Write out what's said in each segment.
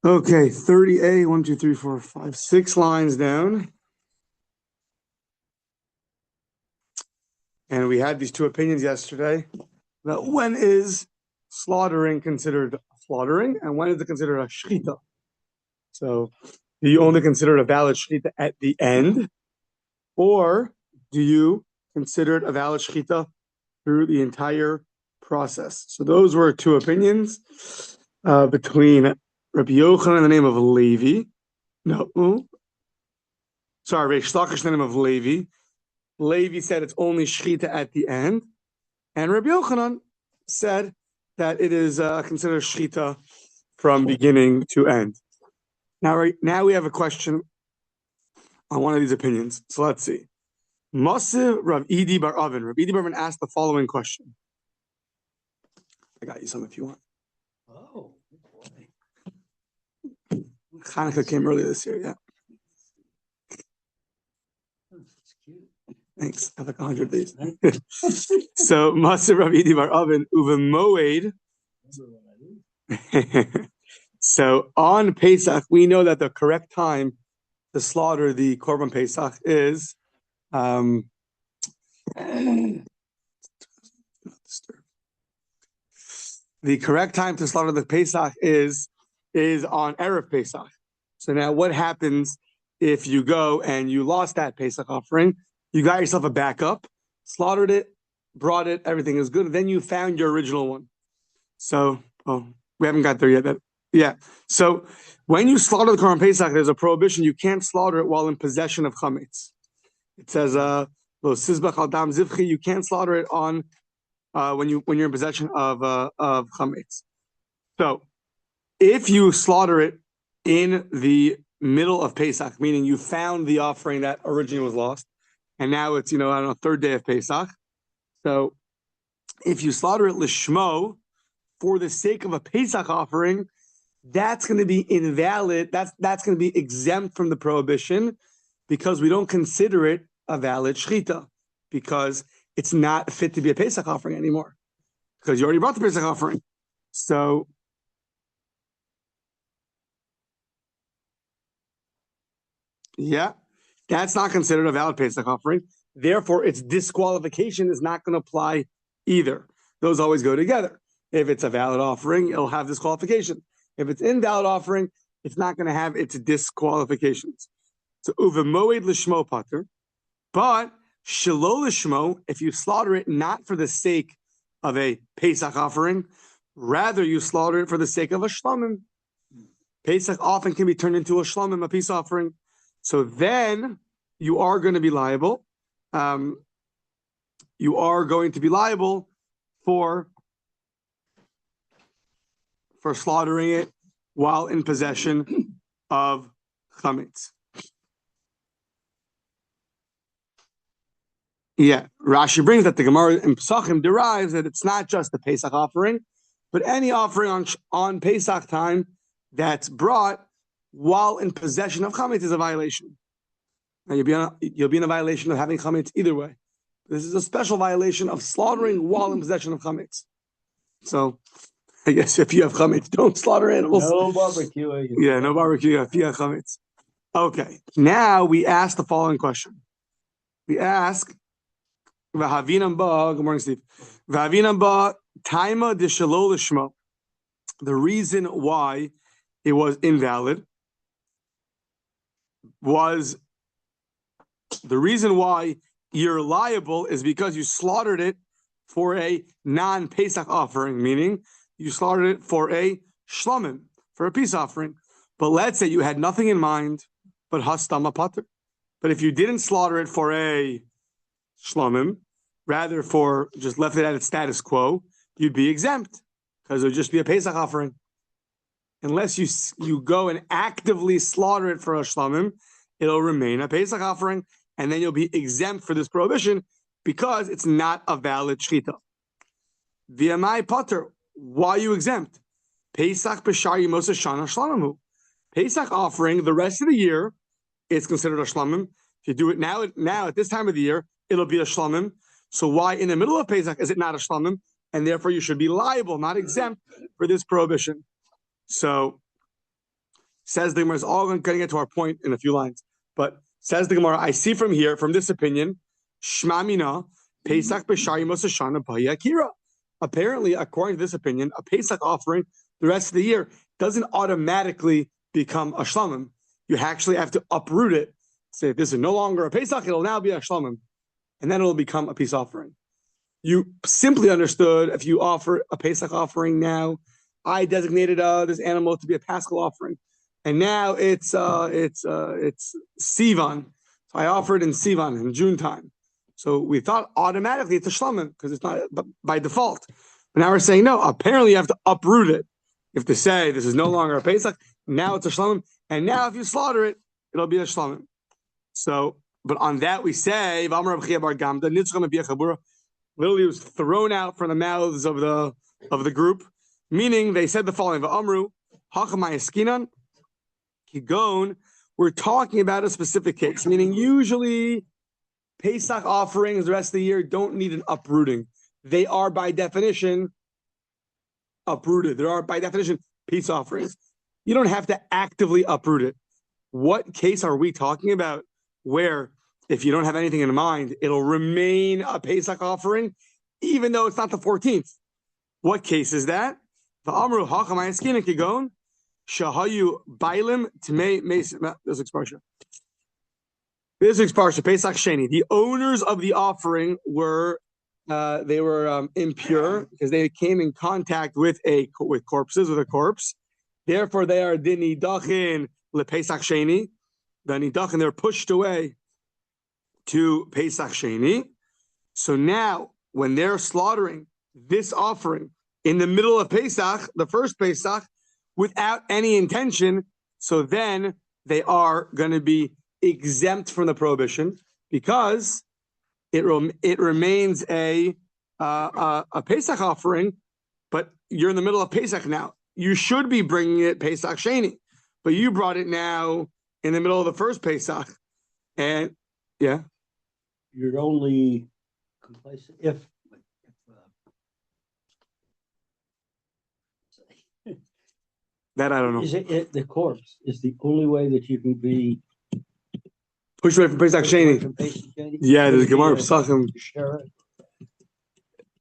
Okay, 30A, 1, 2, 3, 4, 5, 6 lines down. And we had these two opinions yesterday. Now, when is slaughtering considered slaughtering, and when is it considered a shechita? So, do you only consider it a valid shechita at the end, or do you consider it a valid shechita through the entire process? So, those were two opinions between Rabbi Yochanan in the name of Levi. Reish Lakish in the name of Levi. Levi said it's only shechita at the end, and Rabbi Yochanan said that it is considered shechita from beginning to end. Now we have a question on one of these opinions. So let's see. Maseh Rav Idi Bar Avin. Rav Idi Bar Avin asked the following question. I got you some if you want. Oh, boy. Hanukkah came earlier this year, yeah. That's cute. Thanks. I have like 100 of these. So Maseh Rav Idi Bar Avin Uve Moed. So on Pesach, we know that the correct time to slaughter the Korban Pesach is the correct time to slaughter the Pesach is on Erev Pesach. So now what happens if you go and you lost that Pesach offering, you got yourself a backup, slaughtered it, brought it, everything is good, then you found your original one. So, we haven't got there yet. Yeah. So when you slaughter the Korban Pesach, there's a prohibition. You can't slaughter it while in possession of chametz. It says, "Lo sizbach al dam zivchi." You can't slaughter it on when you're in possession of chametz. So if you slaughter it in the middle of Pesach, meaning you found the offering that originally was lost, and now it's third day of Pesach. So if you slaughter it lishmo for the sake of a Pesach offering, that's going to be invalid. That's going to be exempt from the prohibition because we don't consider it a valid shechita because it's not fit to be a Pesach offering anymore because you already brought the Pesach offering. So yeah, that's not considered a valid Pesach offering. Therefore, its disqualification is not going to apply either. Those always go together. If it's a valid offering, it'll have disqualification. If it's invalid offering, it's not going to have its disqualifications. So uve moed lishmo pater, but shelo lishmo, if you slaughter it not for the sake of a Pesach offering, rather you slaughter it for the sake of a shlomim. Pesach often can be turned into a shlomim, a peace offering. So then you are going to be liable. You are going to be liable for slaughtering it while in possession of chametz. Yeah, Rashi brings that the Gemara in Pesachim derives that it's not just the Pesach offering, but any offering on Pesach time that's brought while in possession of chametz is a violation. Now you'll be in a violation of having chametz either way. This is a special violation of slaughtering while in possession of chametz. So I guess if you have chametz, don't slaughter animals. No barbecue. Yeah, no barbecue if you have chametz. Okay, now we ask the following question. We ask, V'havinam ba, good morning, Steve. V'havinam ba, taima de shelo lishmo. The reason why it was invalid was the reason why you're liable is because you slaughtered it for a non-Pesach offering, meaning you slaughtered it for a shlomim, for a peace offering. But let's say you had nothing in mind but hastama pater. But if you didn't slaughter it for a shlomim, rather for just left it at its status quo, you'd be exempt because it would just be a Pesach offering. Unless you go and actively slaughter it for a shlomim, it'll remain a Pesach offering, and then you'll be exempt for this prohibition because it's not a valid shechita. V'yamai pater, why are you exempt? Pesach b'shar yemos hashana shlamamu. Pesach offering the rest of the year is considered a shlamim. If you do it now at this time of the year, it'll be a shlamim. So why in the middle of Pesach is it not a shlamim? And therefore you should be liable, not exempt, for this prohibition. So Says the Gemara, is all going to get to our point in a few lines. But says the Gemara, I see from here, from this opinion, Shma Mina, Pesach B'Shari Mosashana B'Haya Akira. Apparently, according to this opinion, a Pesach offering the rest of the year doesn't automatically become a shlamim. You actually have to uproot it. Say, if this is no longer a Pesach, it'll now be a shlamim. And then it'll become a peace offering. You simply understood if you offer a Pesach offering now, I designated this animal to be a Paschal offering. And now it's Sivan. So I offered in Sivan in June time. So we thought automatically it's a shlamim because it's not by default. But now we're saying no. Apparently you have to uproot it. You have to say this is no longer a Pesach. Now it's a shlamim, and now if you slaughter it, it'll be a shlamim. So, but on that we say literally was thrown out from the mouths of the group, meaning they said the following: V'amru hachamayaskinan kigon. We're talking about a specific case, meaning usually Pesach offerings the rest of the year don't need an uprooting. They are by definition uprooted. There are by definition peace offerings. You don't have to actively uproot it. What case are we talking about where if you don't have anything in mind, it'll remain a Pesach offering, even though it's not the 14th? What case is that? V'amru hachamayaskinan kigon shahayu bailim tmei meis. This week's parsha. Pesach Sheni. The owners of the offering were impure because they came in contact with a corpse. Therefore, they are dinidachin lePesach Sheni. The nidachin, they're pushed away to Pesach Sheni. So now, when they're slaughtering this offering in the middle of Pesach, the first Pesach, without any intention, so then they are going to be exempt from the prohibition because it remains a Pesach offering, but you're in the middle of Pesach now. You should be bringing it Pesach Sheni, but you brought it now in the middle of the first Pesach, and yeah, You're only complacent if that I don't know. Is it the corpse is the only way that you can be pushed away from Pesach Sheni. Yeah, there's Gemara Pesachim.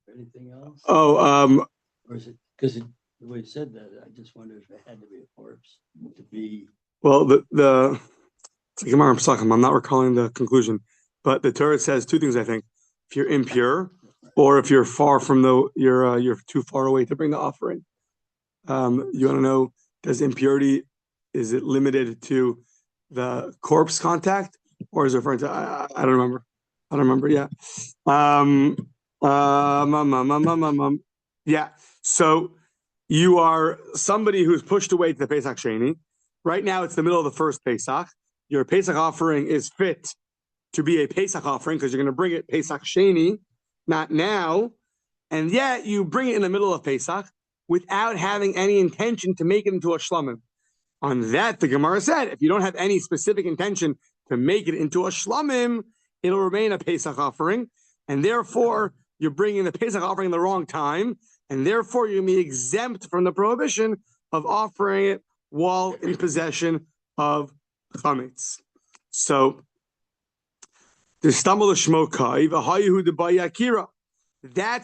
Anything else? Oh, or is it because the way you said that? I just wondered if it had to be a corpse to be. Well, the Gemara Pesachim. I'm not recalling the conclusion, but the Torah says two things. I think if you're impure, or if you're far from you're too far away to bring the offering. You want to know, does impurity, is it limited to the corpse contact, or is it referring to I don't remember. Yeah. Yeah. So you are somebody who's pushed away to the Pesach Sheni. Right now it's the middle of the first Pesach. Your Pesach offering is fit to be a Pesach offering because you're going to bring it Pesach Sheni, not now. And yet you bring it in the middle of Pesach without having any intention to make it into a shlamim. On that, the Gemara said, if you don't have any specific intention to make it into a shlamim, it'll remain a Pesach offering, and therefore you're bringing the Pesach offering in the wrong time, and therefore you're going to be exempt from the prohibition of offering it while in possession of chametz. So, that's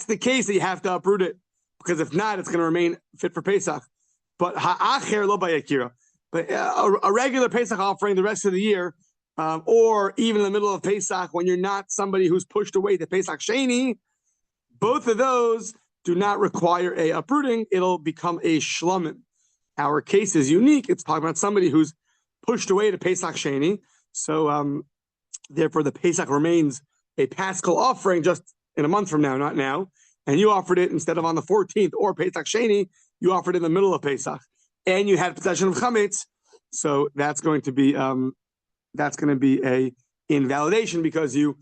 the case that you have to uproot it, because if not, it's going to remain fit for Pesach. But ha'acher lo bayakira, but a regular Pesach offering the rest of the year, or even in the middle of Pesach when you're not somebody who's pushed away to Pesach Sheni, both of those do not require a uprooting. It'll become a shlamim. Our case is unique. It's talking about somebody who's pushed away to Pesach Sheni. So therefore the Pesach remains a Paschal offering just in a month from now, not now. And you offered it instead of on the 14th or Pesach Sheni, you offered it in the middle of Pesach, and you had possession of chametz. So that's going to be a invalidation, because an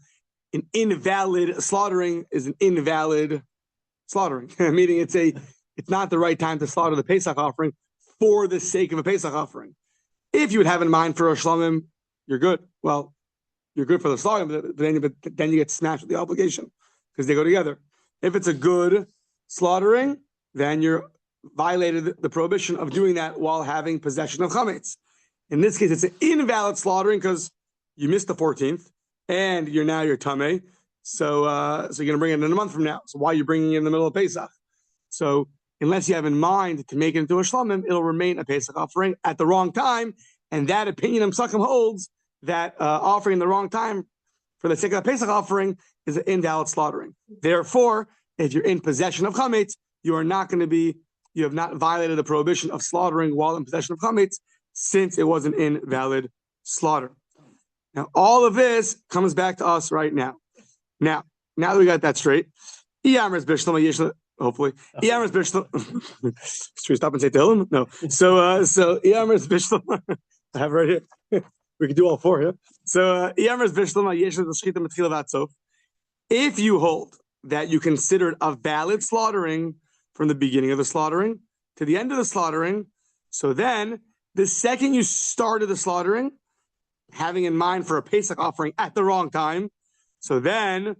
invalid slaughtering is an invalid slaughtering, meaning it's not the right time to slaughter the Pesach offering for the sake of a Pesach offering. If you would have in mind for a shlamim, you're good. Well, you're good for the slaughtering, but then you get snatched with the obligation because they go together. If it's a good slaughtering, then you're violated the prohibition of doing that while having possession of chametz. In this case, it's an invalid slaughtering because you missed the 14th and you're tamei. So you're going to bring it in a month from now. So why are you bringing it in the middle of Pesach? So unless you have in mind to make it into a shlomim, it'll remain a Pesach offering at the wrong time. And that opinion of Psachim holds that offering the wrong time for the sake of a Pesach offering is an invalid slaughtering. Therefore, if you're in possession of chametz, you have not violated the prohibition of slaughtering while in possession of chametz, since it was an invalid slaughter. Now, all of this comes back to us right now. Now that we got that straight, hopefully. Should we stop and say Tehillim? No. So Iyamers Bishlam, I have it right here. We can do all four here. So Iyamers Bishlam, if you hold that you consider it a valid slaughtering from the beginning of the slaughtering to the end of the slaughtering, so then the second you started the slaughtering, having in mind for a Pesach offering at the wrong time, so then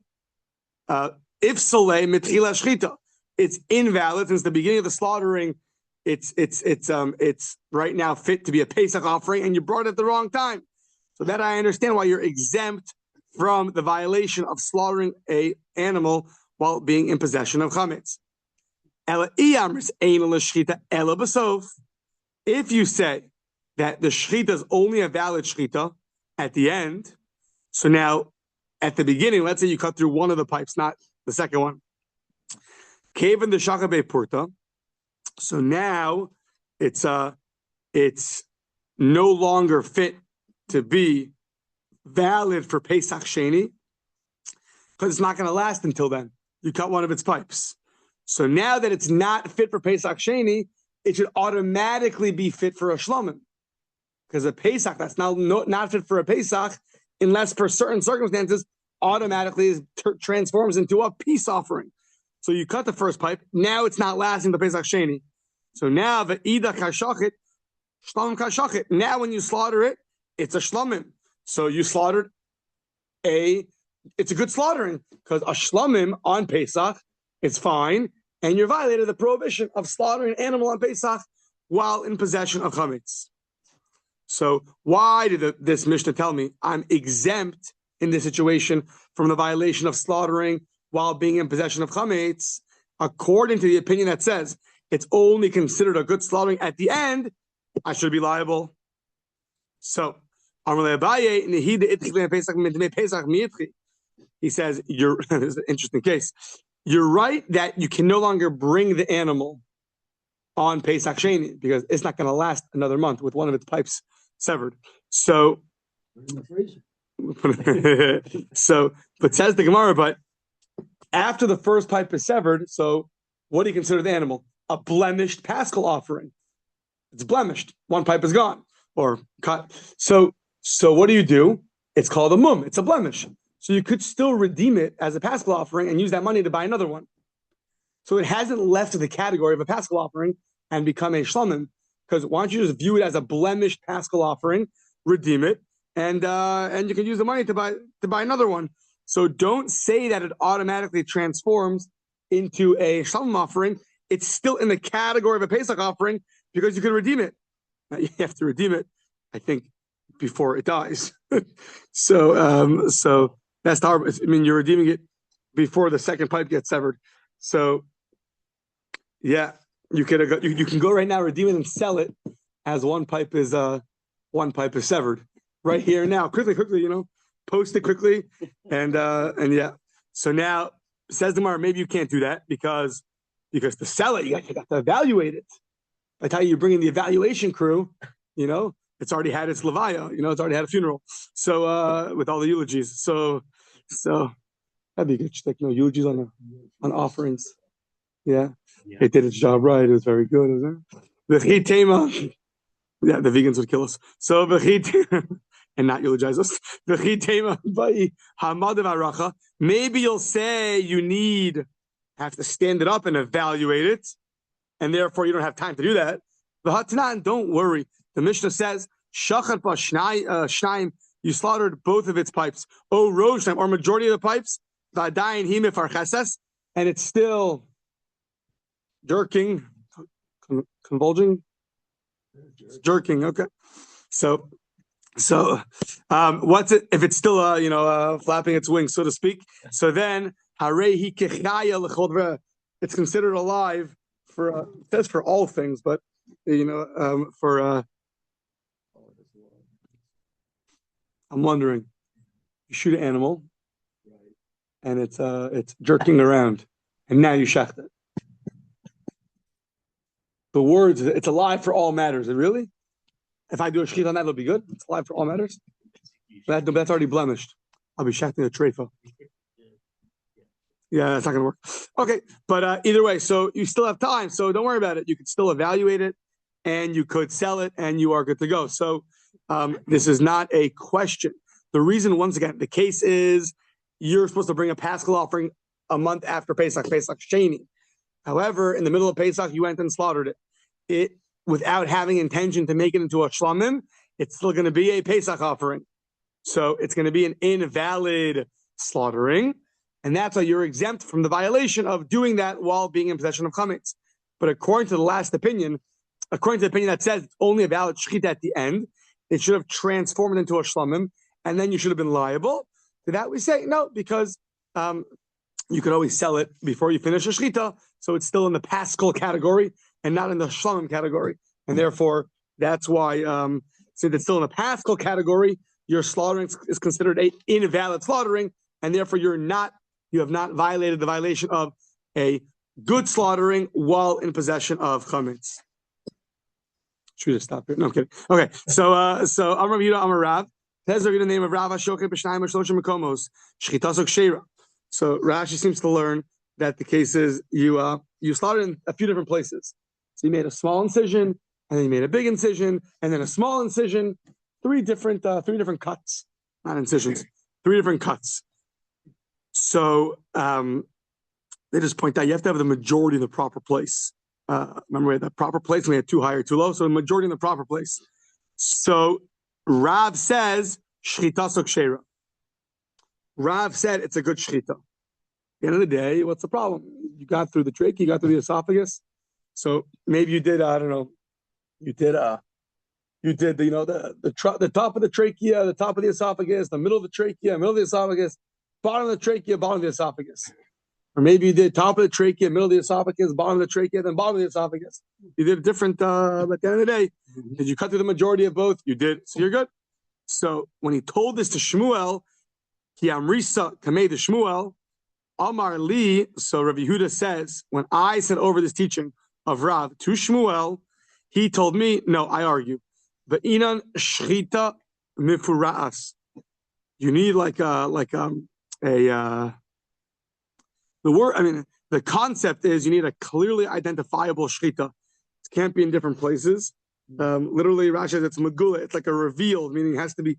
if Solei Mitchila Shchita, it's invalid since the beginning of the slaughtering. It's right now fit to be a Pesach offering, and you brought it at the wrong time. So that I understand why you're exempt from the violation of slaughtering a animal while being in possession of chametz. If you say that the shchita is only a valid shchita at the end, so now at the beginning, let's say you cut through one of the pipes, not the second one. Kaven the shakabe purta. So now it's no longer fit to be valid for Pesach Sheni because it's not going to last until then. You cut one of its pipes. So now that it's not fit for Pesach Sheni, it should automatically be fit for a shlomim. Because a Pesach that's now not fit for a Pesach, unless for certain circumstances, automatically transforms into a peace offering. So you cut the first pipe, now it's not lasting the Pesach Sheni. So now the Ida Kashachit, Shlomim Kashachit. Now when you slaughter it, it's a shlomim. So you slaughtered it's a good slaughtering because a shlomim on Pesach is fine, and you're violated the prohibition of slaughtering an animal on Pesach while in possession of chametz. So why did this Mishnah tell me I'm exempt in this situation from the violation of slaughtering while being in possession of chametz? According to the opinion that says it's only considered a good slaughtering at the end, I should be liable. So he says, this is an interesting case. You're right that you can no longer bring the animal on Pesach Sheni because it's not going to last another month with one of its pipes severed. So, but says the Gemara, but after the first pipe is severed, so what do you consider the animal? A blemished paschal offering. It's blemished. One pipe is gone or cut. So what do? It's called a mum. It's a blemish. So you could still redeem it as a paschal offering and use that money to buy another one. So it hasn't left the category of a paschal offering and become a shlomim, because why don't you just view it as a blemished paschal offering, redeem it, and you can use the money to buy another one. So don't say that it automatically transforms into a shlomim offering. It's still in the category of a Pesach offering because you can redeem it. Now, you have to redeem it, I think, before it dies. So that's the hard. I mean, you're redeeming it before the second pipe gets severed. So yeah, you can go right now, redeem it and sell it as one pipe is severed right here now. Quickly, post it quickly, and yeah. So now says the Gemara, maybe you can't do that because to sell it, you got to evaluate it. By the time you bring in the evaluation crew, it's already had its levaya, it's already had a funeral. So with all the eulogies, so that'd be good. Just like eulogies on offerings. Yeah, it did its job right. It was very good, isn't it? The tema, yeah, the vegans would kill us. So and not eulogize us. Maybe you'll say you have to stand it up and evaluate it, and therefore you don't have time to do that. Don't worry. The Mishnah says, Shachat ba shnaim, you slaughtered both of its pipes. Oh, roj or majority of the pipes, v'adayin hi mefarcheses, and it's still jerking, convulging, jerking. Okay, so what's it if it's still flapping its wings, so to speak? So then it's considered alive for it says for all things, but for I'm wondering, you shoot an animal and it's jerking around, and now you shecht it. The words, it's alive for all matters. Really? If I do a shechit on that, it'll be good. It's alive for all matters. That's already blemished. I'll be shechting a treifa. Yeah, that's not going to work. Okay, but either way, so you still have time, so don't worry about it. You could still evaluate it, and you could sell it, and you are good to go. So this is not a question. The reason, once again, the case is you're supposed to bring a Paschal offering a month after Pesach Sheni. However, in the middle of Pesach, you went and slaughtered it. Without having intention to make it into a shlamim, it's still going to be a Pesach offering. So it's going to be an invalid slaughtering. And that's why you're exempt from the violation of doing that while being in possession of chametz. But according to the last opinion, according to the opinion that says it's only a valid shechita at the end, it should have transformed into a shlamim, and then you should have been liable. To that we say no, because you could always sell it before you finish a shechita, so it's still in the paschal category and not in the shlamim category. And therefore, that's why, since it's still in the paschal category, your slaughtering is considered an invalid slaughtering, and therefore you have not violated the violation of a good slaughtering while in possession of chametz. Should we just stop here? No, I'm kidding. Okay, so Amar Yehuda Amar Rav. Says the name of Rav Ashokeh b'shnayim or shloshim makomos shchitasok sheira. So Rashi seems to learn that the case is you slaughtered in a few different places. So you made a small incision, and then you made a big incision, and then a small incision. Three different cuts, not incisions. 3 different cuts. So they just point out you have to have the majority in the proper place. Remember, we had the proper place. We had too high or too low. So the majority in the proper place. So Rav says shchita sok sheira. Rav said it's a good shchita. At the end of the day, what's the problem? You got through the trachea, you got through the esophagus. So maybe you did, I don't know, you did the top of the trachea, the top of the esophagus, the middle of the trachea, middle of the esophagus, bottom of the trachea, bottom of the esophagus. Or maybe you did top of the trachea, middle of the esophagus, bottom of the trachea, then bottom of the esophagus. You did a different, at the end of the day, did you cut through the majority of both? You did, so you're good. So when he told this to Shmuel, Ki Amrisa Kamei to Shmuel, Amar Li, so Rabbi Yehuda says, when I sent over this teaching of Rav to Shmuel, he told me, no, I argue. But inan shchita mifura'as. You need the concept is you need a clearly identifiable shchita. It can't be in different places. Literally, Rashi says it's megula. It's like a revealed, meaning it has to be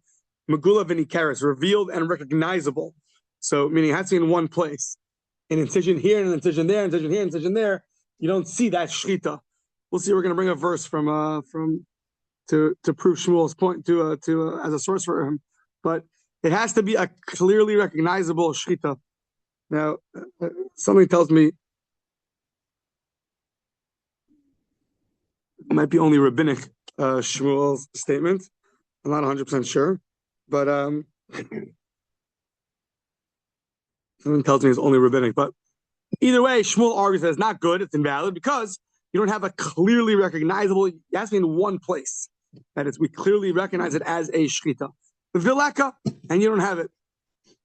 megula v'nikaris, revealed and recognizable. So, meaning it has to be in one place. An incision here, and an incision there, incision here, incision there. You don't see that shchita. We'll see. We're going to bring a verse to prove Shmuel's point to as a source for him, but it has to be a clearly recognizable shchita. Now, something tells me it might be only rabbinic Shmuel's statement. I'm not 100% sure, but something tells me it's only rabbinic. But either way, Shmuel argues that it's not good, it's invalid, because you don't have a clearly recognizable, it has to be in one place. That is, we clearly recognize it as a shchita. The vileka, and you don't have it.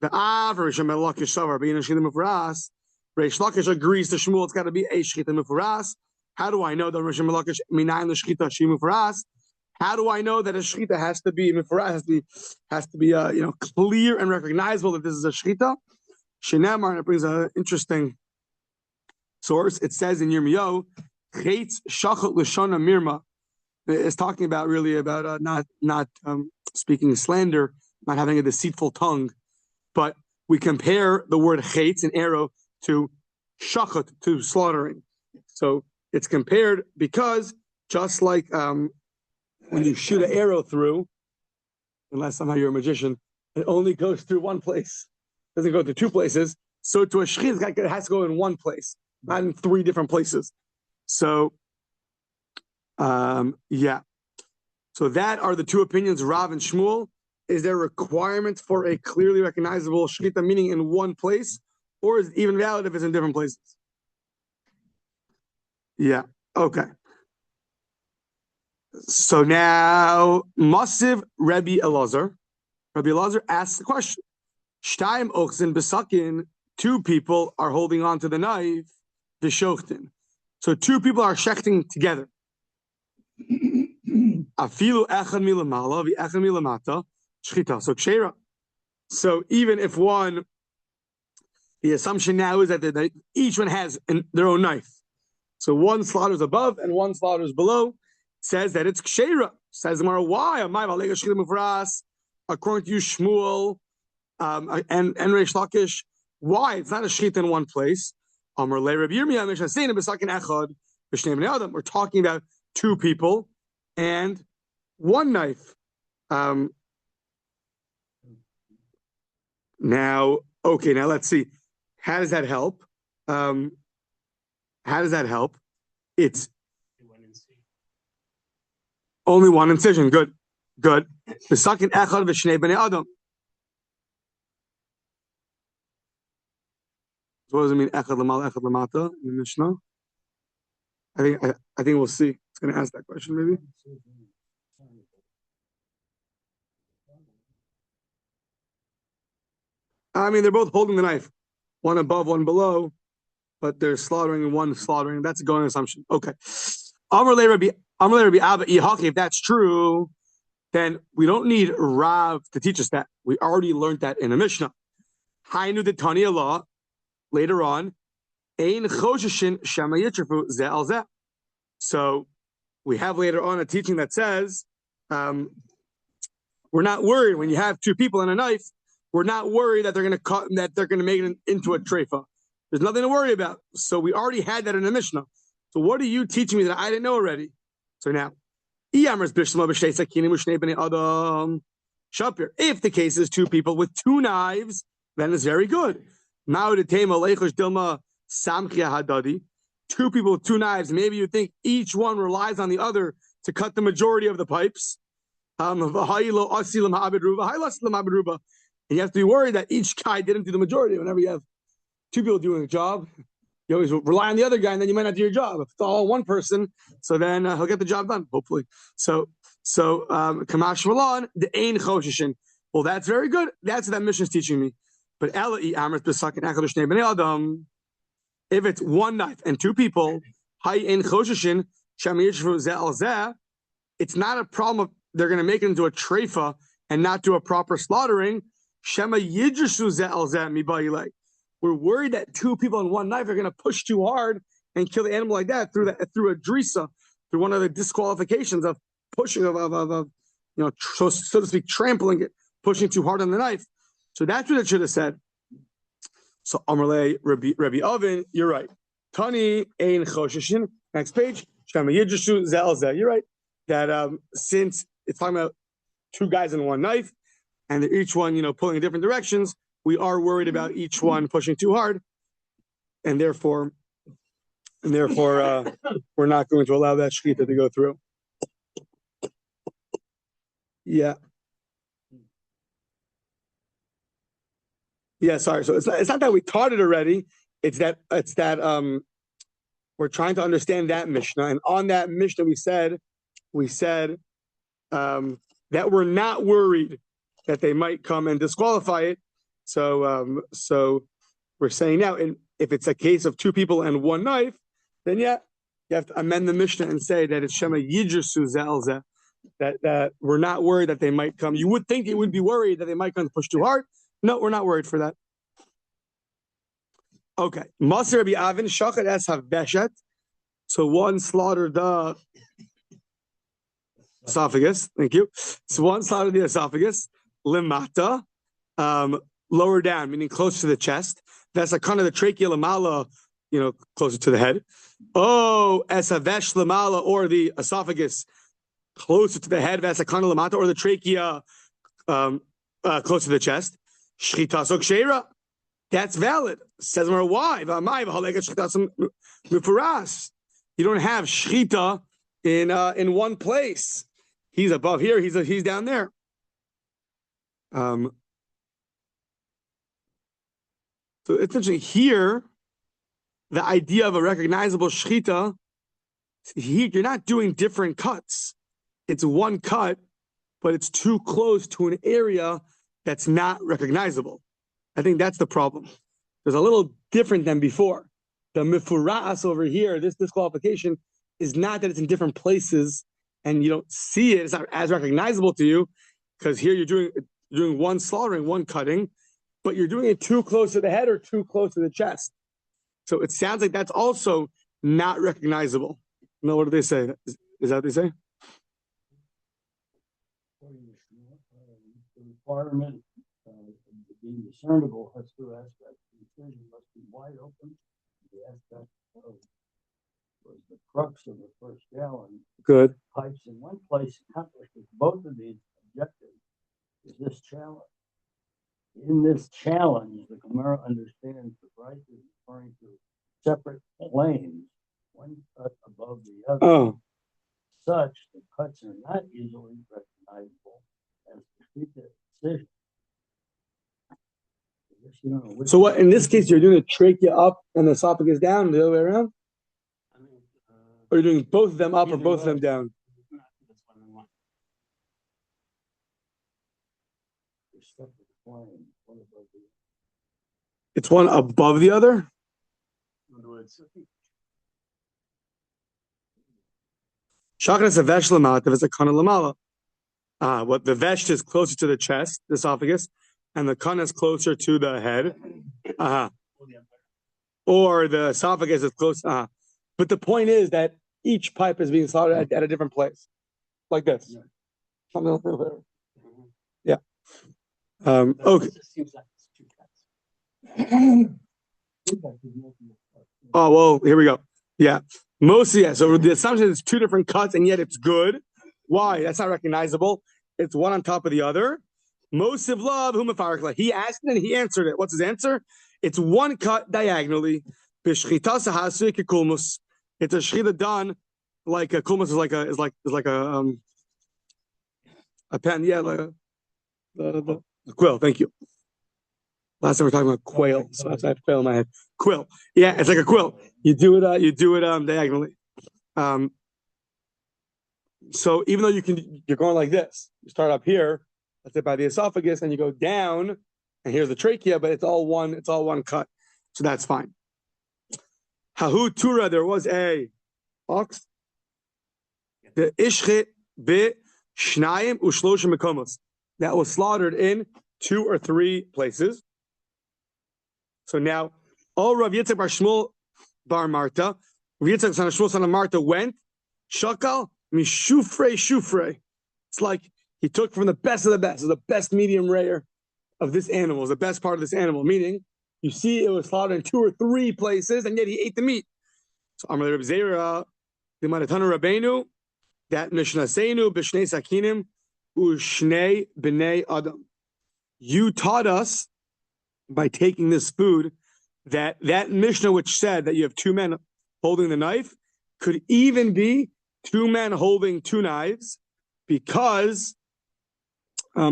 The Reish Lakish agrees to Shmuel, it's got to be a shchita mufaras. How do I know that Reish Lakish minayin the shchita she mufaras? How do I know that a shchita has to be mufaras, has to be clear and recognizable that this is a shchita? Shenamar, and it brings an interesting source. It says in Yirmiyahu, Chetz shachot l'shona mirma. It's talking about not speaking slander, not having a deceitful tongue. But we compare the word chetz, an arrow, to shachot, to slaughtering. So it's compared because just like when you shoot an arrow through, unless somehow you're a magician, it only goes through one place. It doesn't go to 2 places. So to a shchit, it has to go in one place, not in 3 different places. So Yeah. So that are the two opinions, Rav and Shmuel. Is there a requirement for a clearly recognizable shechita, meaning in one place, or is it even valid if it's in different places? Yeah. Okay. So now, Masiv Rabbi Elazar. Rabbi Elazar asks the question: Shtayim ochzin besakin. Two people are holding on to the knife, the shochtin. So two people are shechting together. Afilu echad milamala v'echad milamata shchita. So kshera. So even if one, the assumption now is that each one has their own knife. So one slaughters above and one slaughters below. Says that it's kshera. Says the Gemara, why? According to you, Shmuel and Reish Lakish, why? It's not a shechita in one place. We're talking about two people and one knife. Now let's see. How does that help? It's only one incision. Good. Besakin echad v'shnei bnei adam. So what does it mean? Echad l'mal, echad l'mata in the Mishnah. I think we'll see. It's going to ask that question maybe. I mean, they're both holding the knife, one above, one below, but they're slaughtering and one slaughtering. That's a going assumption. Okay. Amar le Rabbi Abba, if that's true, then we don't need Rav to teach us that. We already learned that in a Mishnah. Hainu the Tanya law later on. Ein choshishin shema yitrafu ze al ze. So we have later on a teaching that says we're not worried when you have two people and a knife. We're not worried that they're going to cut, that they're going to make it into a treifa. There's nothing to worry about. So we already had that in the Mishnah. So what are you teaching me that I didn't know already? So now, if the case is two people with two knives, then it's very good. Two people with two knives, maybe you think each one relies on the other to cut the majority of the pipes. And you have to be worried that each guy didn't do the majority. Whenever you have two people doing a job, you always rely on the other guy, and then you might not do your job. If it's all one person, so then he'll get the job done, hopefully. So Kamash Malon, the Ein Choshishin. Well, that's very good. That's what that mission is teaching me. But if it's one knife and two people, it's not a problem of they're going to make it into a treifa and not do a proper slaughtering. We're worried that two people and one knife are going to push too hard and kill the animal like that through a drisa, through one of the disqualifications of pushing so to speak, trampling it, pushing too hard on the knife. So that's what it should have said. So Amarle Rabbi Oven, you're right. Tani ein choshishin. Next page. You're right. That since it's talking about two guys and one knife, and they're each one, pulling in different directions, we are worried about each one pushing too hard, and therefore, we're not going to allow that shechita to go through. Yeah. Yeah, sorry. So it's not that we taught it already. It's that we're trying to understand that Mishnah, and on that Mishnah we said that we're not worried that they might come and disqualify it. So we're saying now, and if it's a case of two people and one knife, then you have to amend the Mishnah and say that it's Shema Yidrusu Zelzeh, that we're not worried that they might come. You would think you would be worried that they might come to push too hard. No, we're not worried for that. Okay. Masir Rabbi Avin Shachat Es Havbeshet. So one slaughtered the esophagus. Thank you. So one slaughtered the esophagus. Limata, lower down, meaning close to the chest. That's like kind of the trachea lamala, closer to the head. Oh, esavesh lamala, or the esophagus closer to the head. That's like kind of lamata, or the trachea close to the chest. Shchita so kshera. That's valid. Says why? You don't have shchita in one place. He's above here. He's down there. So essentially here, the idea of a recognizable shechita, you're not doing different cuts. It's one cut, but it's too close to an area that's not recognizable. I think that's the problem. There's a little different than before. The mifuras over here, this disqualification, is not that it's in different places and you don't see it. It's not as recognizable to you because here you're doing one slaughtering, one cutting, but you're doing it too close to the head or too close to the chest. So it sounds like that's also not recognizable. No, what do they say? Is that what they say? The requirement of being discernible has two aspects. The incision must be wide open. The aspect of was the crux of the first gallon. Good. Pipes in one place accomplishes both of these objectives. Is this challenge? In this challenge, the Gemara understands the price is referring to separate planes, one cut above the other. Oh. Such the cuts are not easily recognizable as the incision. So what? In this case, you're doing the trachea up and the esophagus down, the other way around, or you're doing both of them up or both of them down. It's one above the other. In other words, Shachris a vesh lamata is a kana lamala. What the vesh is closer to the chest, the esophagus, and the kana is closer to the head. Or the esophagus is close. But the point is that each pipe is being slaughtered at a different place, like this. Yeah. Okay. Oh well, here we go. Yeah, mostly yeah. So the assumption is two different cuts, and yet it's good. Why? That's not recognizable. It's one on top of the other. Most of love, he asked it and he answered it. What's his answer? It's one cut diagonally. It's a shechita done like a kulmus is like a pen. Yeah, like a quill. Thank you. Last time we were talking about quail, so I have quail in my head. Quill. Yeah, it's like a quill. You do it diagonally. So even though you're going like this. You start up here, let's say by the esophagus, and you go down, and here's the trachea, but it's all one cut. So that's fine. Hahu Tura, there was a ox. The Ishchit be Shnayim Ushloshim Mekomos that was slaughtered in 2 or 3 places. So now, all Rav Yitzchak bar Shmuel bar Marta, Rav Yitzchak son of Shmuel son of Marta went, Shakal Mishufre. It's like he took from the best of the best, the best medium rare of this animal, the best part of this animal, meaning you see it was slaughtered in 2 or 3 places, and yet he ate the meat. So Amar Reb Zera, the Maratana Rabbeinu, that Mishnah Seinu, B'shnei Sakinim, U'shnei B'nei Adam. You taught us by taking this food that Mishnah which said that you have 2 men holding the knife could even be 2 men holding 2 knives, because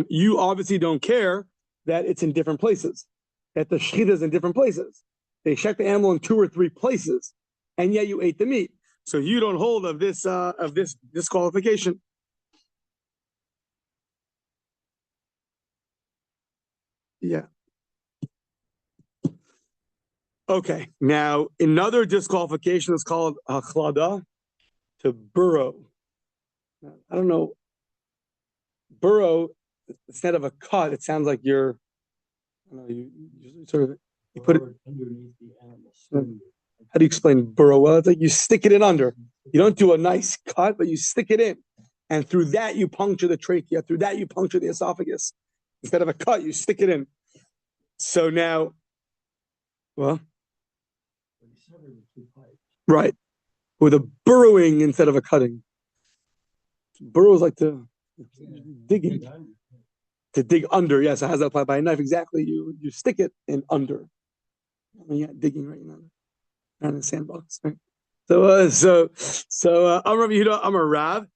you obviously don't care that it's in different places, that the shechita is in different places. They check the animal in 2 or 3 places, and yet you ate the meat. So you don't hold of this disqualification. Yeah. Okay. Now another disqualification is called achlada, to burrow. I don't know. Burrow, instead of a cut, it sounds like you sort of put it underneath the animal. How do you explain burrow? Well, it's like you stick it in under. You don't do a nice cut, but you stick it in. And through that, you puncture the trachea. Through that, you puncture the esophagus. Instead of a cut, you stick it in. So now, well, right. With a burrowing instead of a cutting. Burrow is like to dig under. Yes, it has that applied by a knife. Exactly. You stick it in under. I mean, yeah, digging right now. Not in the sandbox, right? Amar Yehuda, Amar Rav,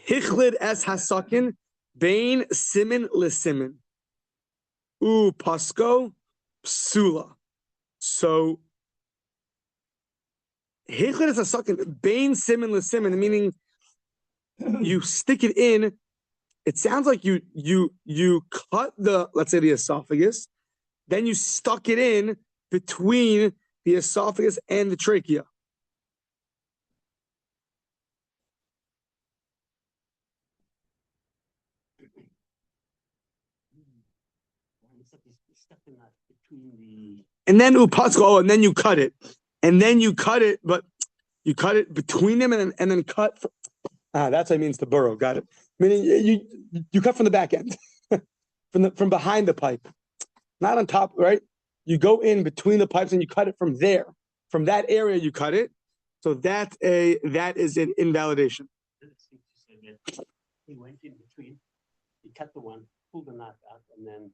Hichlid es hasakin, Bain simin lesimin, U pasko psula. So Hichlid es hasakin, Bain simin lesimin, meaning you stick it in. It sounds like you cut the, let's say, the esophagus, then you stuck it in between the esophagus and the trachea. And then upasko, and then you cut it, but you cut it between them, and then cut. That's what it means to burrow. Got it. Meaning you cut from the back end, from behind the pipe, not on top, right? You go in between the pipes and you cut it from there, from that area. You cut it. So that is an invalidation. He went in between. He cut the one, pulled the knife out, and then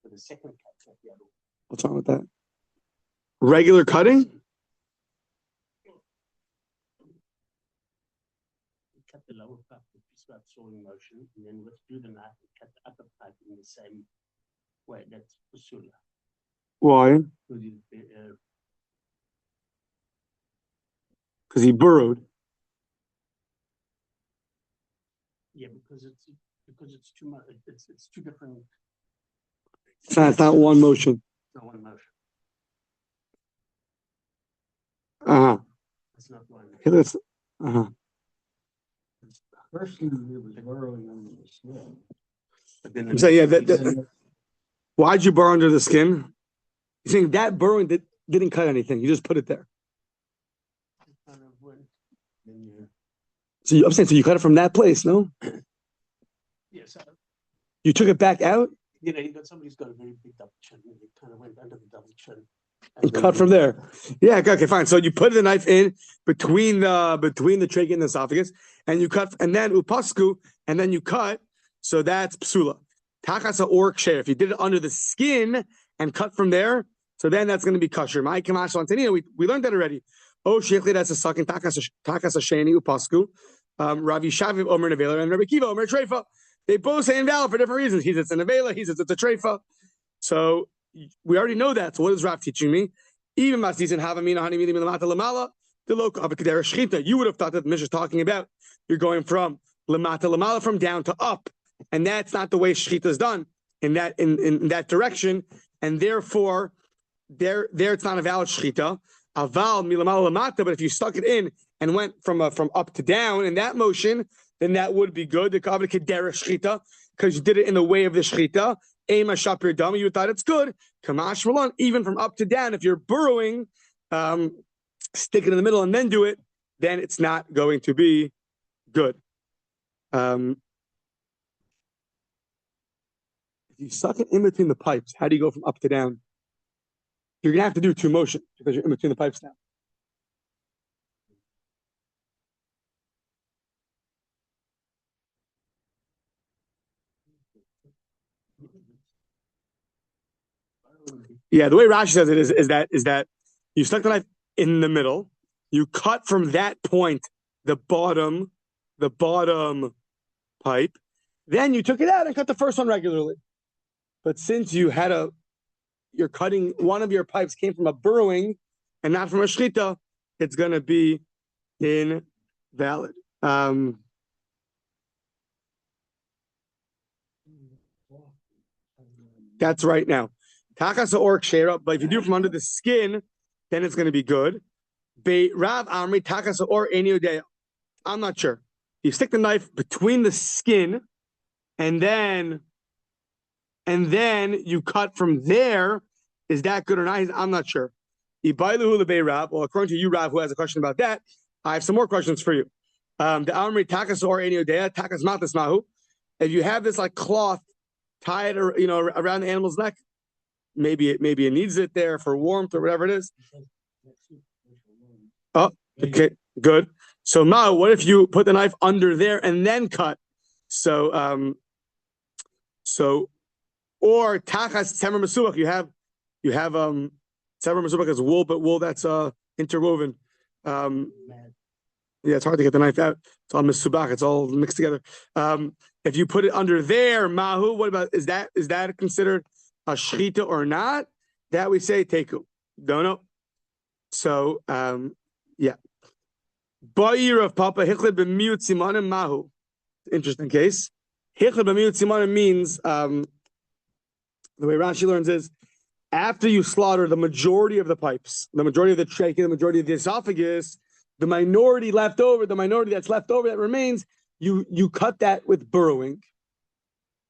for the second cut the other one. What's wrong with that? Regular cutting? He cut the lower pipe with prescribed sawing motion, and then withdrew the knife and cut the upper pipe in the same way. That's Usula. Why? Because he burrowed. Yeah, because it's too much. It's two different. It's not one motion. It's not one motion. It's not one. First thing he did was burrowing under the skin. But then why'd you burrow under the skin? You're saying that burrowing didn't cut anything. You just put it there. So I'm saying, so you cut it from that place, no? Yes. You took it back out? Somebody's got a very big double chin. They kind of went under the double chin. And cut from there. Yeah, okay, fine. So you put the knife in between the trachea and the esophagus, and you cut, and then upasku, and then you cut. So that's psula. Takasa or ksher. If you did it under the skin and cut from there, so then that's going to be kosher. We learned that already. Oh, sheikhli, that's a sucking takasa sheni upasku. Ravi Shaviv Omer Nevela and Rabbi Kiva Omer Treifa. They both say invalid for different reasons. He says it's a nevela, he says it's a treifa. So we already know that. So what is Rav teaching me? Even Masdis and Havamina Hanimili Milamata Lamala, the local Avakadera Shchita. You would have thought that the Mishnah is talking about you're going from Lamata Lamala, from down to up. And that's not the way Shchita is done in that direction. And therefore, there it's not a valid Shchita. Aval Milamala Lamata, but if you stuck it in and went from up to down in that motion, then that would be good. The Kavod Kedera Shchita, because you did it in the way of the Shchita. Ema Shapir Dami, you thought it's good. Kamash Malon, even from up to down, if you're burrowing, stick it in the middle and then do it, then it's not going to be good. If you suck it in between the pipes, how do you go from up to down? You're going to have to do two motions because you're in between the pipes now. Yeah, the way Rashi says it is that you stuck the knife in the middle, you cut from that point the bottom pipe, then you took it out and cut the first one regularly. But since you're cutting, one of your pipes came from a burrowing and not from a shchita, it's going to be invalid. That's right now. Takasa or kshera, but if you do it from under the skin, then it's going to be good. Rav Amri takasa or eniodea. I'm not sure. You stick the knife between the skin, and then you cut from there. Is that good or not? I'm not sure. Well, according to you, Rav, who has a question about that, I have some more questions for you. The Amri takasa or eniodea takas matas mahu. If you have this like cloth tied, around the animal's neck. Maybe it needs it there for warmth or whatever it is. Oh, okay, good. So Ma, what if you put the knife under there and then cut? So or tachas tzemer mesubach. You have tzemer mesubach as wool, but wool that's interwoven. Yeah, it's hard to get the knife out. It's all misubach. It's all mixed together. If you put it under there, mahu, what about, is that considered a shechita or not? That we say teku. Don't know. So, yeah. Ba'ir of Papa, hichled b'miut simanim mahu. Interesting case. Hichled b'miut simanim means, the way Rashi learns is, after you slaughter the majority of the pipes, the majority of the trachea, the majority of the esophagus, the minority that's left over that remains, you cut that with burrowing.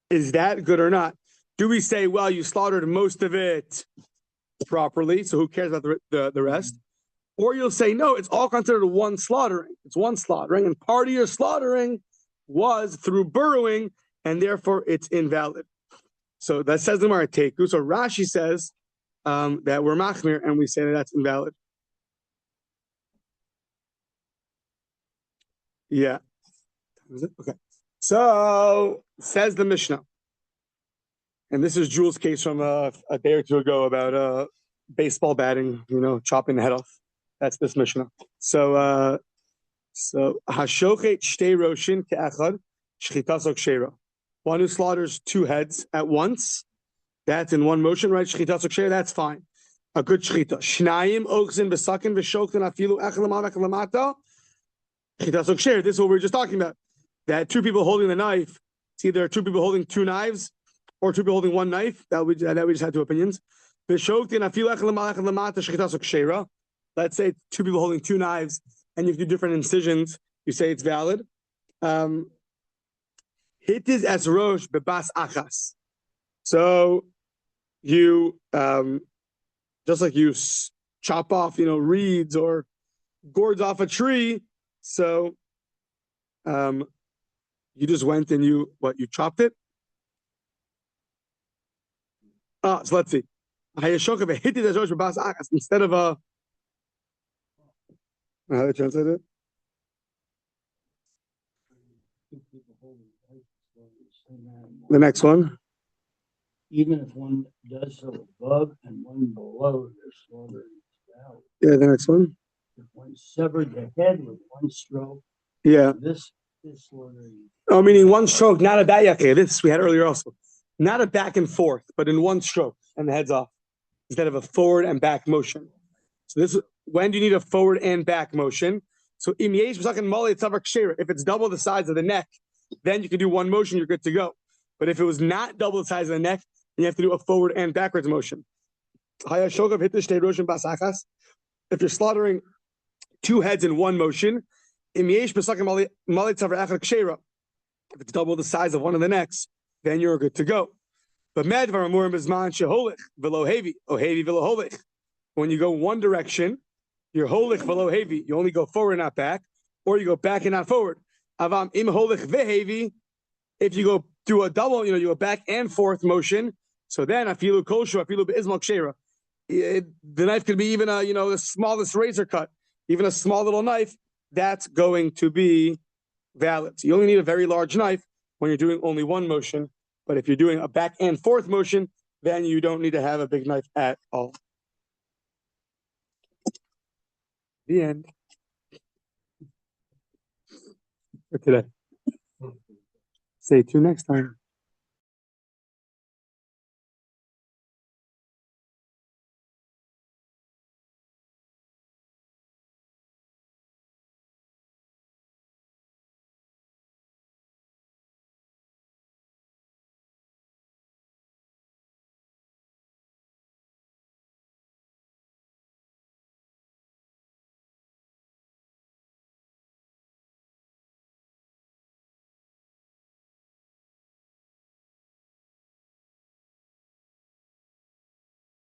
Is that good or not? Do we say, well, you slaughtered most of it properly, so who cares about the rest? Or you'll say, no, it's all considered one slaughtering. It's one slaughtering, and part of your slaughtering was through burrowing, and therefore it's invalid. So that says the Gemara teku. So Rashi says that we're machmir, and we say that that's invalid. Yeah. Is it? Okay. So says the Mishnah, and this is Jules' case from a day or two ago about baseball batting, chopping the head off. That's this Mishnah. So hashochet shtei roshin ke'echad shchitasok sheira. One who slaughters two heads at once, that's in one motion, right? Shchitasok sheira, that's fine. A good shchita. Shnayim ochzin v'sakin v'shokten afilu echad lamata. Shchitasok sheira. This is what we were just talking about. That two people holding the knife, it's either two people holding two knives or two people holding one knife. That we just had two opinions. Let's say two people holding two knives and you do different incisions. You say it's valid. Hit is as rosh bebas achas. So you just like you chop off, reeds or gourds off a tree. So you just went and you chopped it? So let's see. Instead of a, how they translate it? The next one. Even if one does so above and one below, they're slaughtering. Yeah, the next one. If one severed the head with one stroke, yeah, this slaughtering. Oh, meaning one stroke, not a back. Okay, this we had earlier also. Not a back and forth, but in one stroke, and the head's off, instead of a forward and back motion. So this, when do you need a forward and back motion? So if it's double the size of the neck, then you can do one motion, you're good to go. But if it was not double the size of the neck, then you have to do a forward and backwards motion. If you're slaughtering two heads in one motion, if it's double the size of one of the necks, then you're good to go. But when you go one direction, you're holich velo heavy. You only go forward, not back, or you go back and not forward. If you go do a double, you go back and forth motion. So then the knife could be even the smallest razor cut, even a small little knife. That's going to be valid. So you only need a very large knife when you're doing only one motion. But if you're doing a back and forth motion, then you don't need to have a big knife at all. The end. For today. Say 2 next time.